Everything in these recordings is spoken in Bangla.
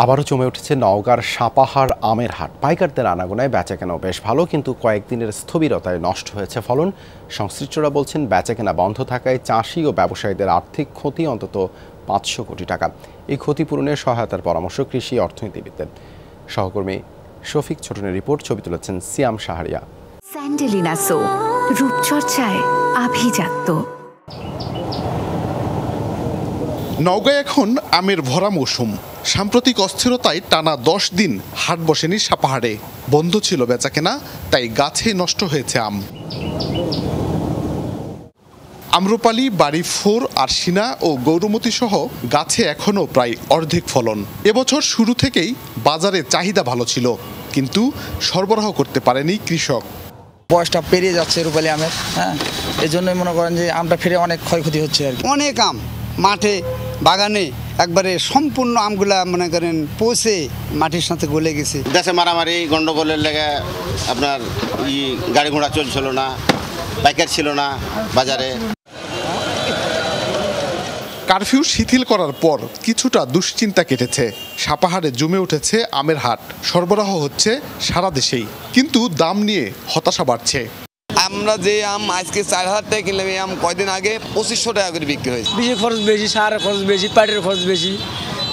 আবারও জমে উঠেছে নওগাঁর সাপাহার আমের হাট। পাইকারদের আনাগোনায় বেচাকেনাও বেশ ভালো, কিন্তু কয়েকদিনের স্থবিরতায় নষ্ট হয়েছে ফলন। সংশ্লিষ্টরা বলছেন বেচাকেনা বন্ধ থাকায় চাষি ও ব্যবসায়ীদের আর্থিক ক্ষতি অন্তত ৫০০ কোটি টাকা। এই ক্ষতিপূরণে সহায়তার পরামর্শ কৃষি অর্থনীতিবিদদের। সহকর্মী শফিক ছোটনের রিপোর্ট, ছবি তুলেছেন সিয়াম শাহরিয়া। স্যান্ডেলিনা সো, রূপচর্চায় আভিজাত্য। নওগাঁয় এখন আমের ভরা মৌসুম। সাম্প্রতিক অস্থিরতায় টানা ১০ দিন হাট বসেনি সাপাহারে। বন্ধ ছিল বেচাকেনা, তাই গাছে নষ্ট হয়েছে আম। আম্রপালি, বাড়ি 4, আরশিনা ও গৌরমতি সহ গাছে এখনও প্রায় অর্ধেক ফলন। এবছর শুরু থেকেই বাজারে চাহিদা ভালো ছিল, কিন্তু সরবরাহ করতে পারেনি কৃষক। বয়সটা পেরিয়ে যাচ্ছে রূপালী আমের, এই জন্যই মনে করেন যে আমটা ফিরে অনেক ক্ষয়ক্ষতি হচ্ছে আর কি। অনেক আম মাঠে বাগানে একবারে সম্পূর্ণ আমগুলা মনে করেন পচে মাটির সাথে গলে গেছে। দেশে মারামারি গন্ডগোলের লেগে আপনার গাড়ি ঘোড়া চলছিল না, পাইকার ছিল না বাজারে। কারফিউ শিথিল করার পর কিছুটা দুশ্চিন্তা কেটেছে। সাপাহারে জমে উঠেছে আমের হাট। সরবরাহ হচ্ছে সারা দেশেই, কিন্তু দাম নিয়ে হতাশা বাড়ছে। আমরা যে আম আজকে ৪,০০০ টাকা কিনলাম, এই আম কয়দিন আগে ২৫০০ টাকা করে বিক্রি হয়েছে। বেশি খরচ বেশি, সারের খরচ বেশি, পাটের খরচ বেশি,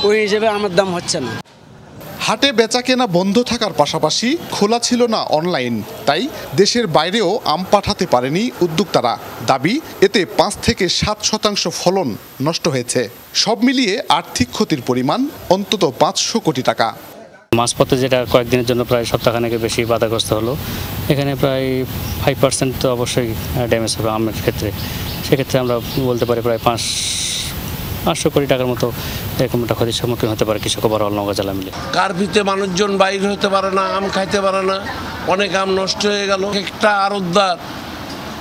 ওই হিসেবে আমার দাম হচ্ছে না। হাটে বেচা কেনা বন্ধ থাকার পাশাপাশি খোলা ছিল না অনলাইন, তাই দেশের বাইরেও আম পাঠাতে পারেনি উদ্যোক্তারা। দাবি, এতে ৫ থেকে ৭% ফলন নষ্ট হয়েছে। সব মিলিয়ে আর্থিক ক্ষতির পরিমাণ অন্তত ৫০০ কোটি টাকা। মাঝপথে যেটা কয়েকদিনের জন্য প্রায় সপ্তাহখানেকের বেশি বাধাগ্রস্ত হলো, এখানে প্রায় 5% তো অবশ্যই ড্যামেজ হবে আমের ক্ষেত্রে। সেক্ষেত্রে আমরা বলতে পারি প্রায় 500 কোটি টাকার মতো এরকম একটা ক্ষতির সম্মুখীন হতে পারে কৃষক ওভারঅল নওগাঁ জেলা মিলে। কারফিউতে মানুষজন বাইরে হতে পারে না, আম খাইতে পারে না, অনেক আম নষ্ট হয়ে গেল। একটা আড়তদার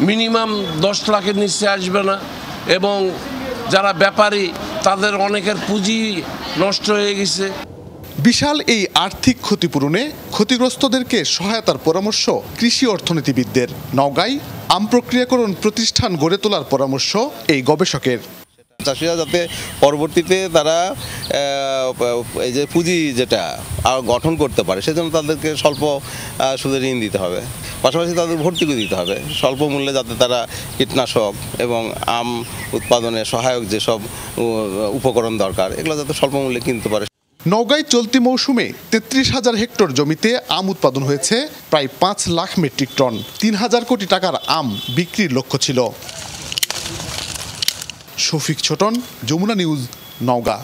মিনিমাম ১০ লাখের নিচে আসবে না, এবং যারা ব্যাপারী তাদের অনেকের পুঁজি নষ্ট হয়ে গেছে। বিশাল এই আর্থিক ক্ষতিপূরণে ক্ষতিগ্রস্তদেরকে সহায়তার পরামর্শ কৃষি অর্থনীতিবিদদের। নওগাঁয় আম প্রক্রিয়াকরণ প্রতিষ্ঠান গড়ে তোলার পরামর্শ এই গবেষকের। চাষিরা যাতে পরবর্তীতে তারা এই যে পুঁজি যেটা গঠন করতে পারে, সেজন্য তাদেরকে স্বল্প সুদে ঋণ দিতে হবে। পাশাপাশি তাদের ভর্তুকি দিতে হবে স্বল্প মূল্যে, যাতে তারা কীটনাশক এবং আম উৎপাদনে সহায়ক যেসব উপকরণ দরকার, এগুলো যাতে স্বল্প মূল্যে কিনতে পারে। নওগাঁয় চলতি মৌসুমে ৩৩,০০০ হেক্টর জমিতে আম উৎপাদন হয়েছে প্রায় ৫ লাখ মেট্রিক টন। ৩,০০০ কোটি টাকার আম বিক্রির লক্ষ্য ছিল। শফিক ছোটন, যমুনা নিউজ, নওগাঁ।